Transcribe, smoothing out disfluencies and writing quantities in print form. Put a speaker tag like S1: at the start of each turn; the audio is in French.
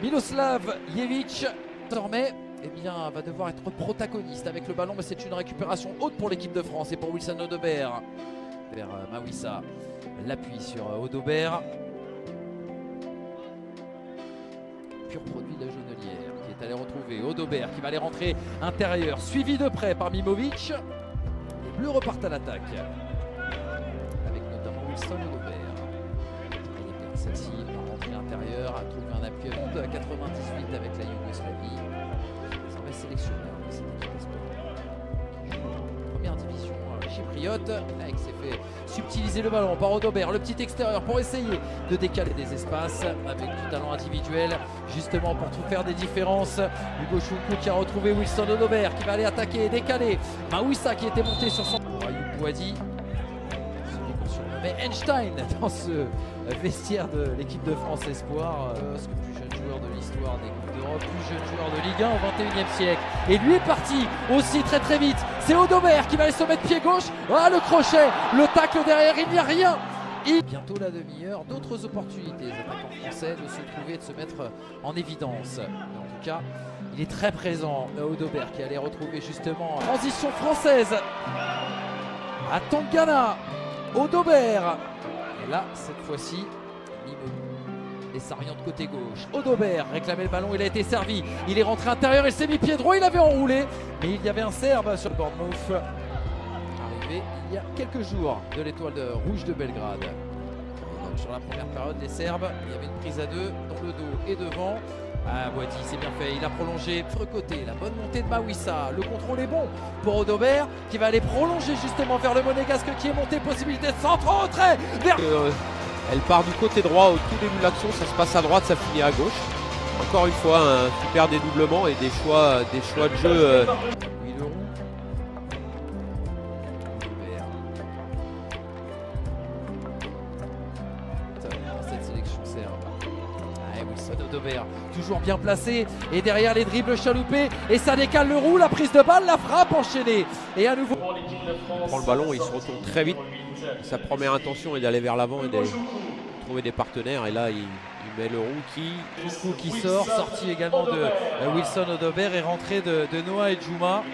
S1: Miloslav Jevic, désormais, eh bien, va devoir être protagoniste avec le ballon, mais c'est une récupération haute pour l'équipe de France et pour Wilson Odobert. Vers Mawissa, l'appui sur Odobert. Pur produit de la Jonelière qui est allé retrouver Odobert qui va aller rentrer intérieur, suivi de près par Mimovic. Les Bleus repartent à l'attaque avec notamment Wilson Odobert. Elle est bien celle-ci, va rentrer intérieur, a trouvé un appui à 98 avec la Yougoslavie. Désormais sélectionneur de cette équipe espoir qui joue en première division chypriote. Avec ses fait subtiliser le ballon par Odobert, le petit extérieur pour essayer de décaler des espaces avec du talent individuel justement pour tout faire des différences. Hugo Choukou qui a retrouvé Wilson Odobert qui va aller attaquer et décaler. Mawissa qui était monté sur son Ayoub Bouadi, celui qu'on surnommait Einstein dans ce vestiaire de l'équipe de France Espoir, ce plus jeune joueur de l'histoire des Coupes d'Europe, plus jeune joueur de Ligue 1 au XXIe siècle. Et lui est parti aussi très vite. C'est Odobert qui va aller se mettre pied gauche. Ah, le crochet, le tacle derrière, il n'y a rien. Bientôt la demi-heure, d'autres opportunités, les attaquants français, de se trouver et de se mettre en évidence. En tout cas, il est très présent, Odobert, qui allait retrouver justement transition française à Tangana. Odobert. Et là, cette fois-ci, et s'oriente côté gauche. Odobert réclamait le ballon, il a été servi. Il est rentré intérieur, il s'est mis pied droit, il avait enroulé. Mais il y avait un Serbe sur le Bournemouth. Arrivé il y a quelques jours de l'étoile rouge de Belgrade. Donc sur la première période, les Serbes, il y avait une prise à deux dans le dos et devant. Ah, Bouadi, c'est bien fait, il a prolongé. Autre côté, la bonne montée de Mawissa. Le contrôle est bon pour Odobert qui va aller prolonger justement vers le Monégasque qui est monté. Possibilité de centre en retrait vers...
S2: Elle part du côté droit au tout début de l'action, ça se passe à droite, ça finit à gauche. Encore une fois, un super dédoublement et des choix de jeu.
S1: Oui, le rond. Dans cette sélection serbe. Ah, Wilson Odobert, toujours bien placé. Et derrière les dribbles chaloupés. Et ça décale le roux, la prise de balle, la frappe enchaînée. Et à nouveau.
S2: Il prend le ballon, il se retourne très vite. Sa première intention est d'aller vers l'avant et de trouver des partenaires. Et là, il met le roux qui
S1: sort, sortie également de Wilson Odobert et rentrée de Noah Edjouma.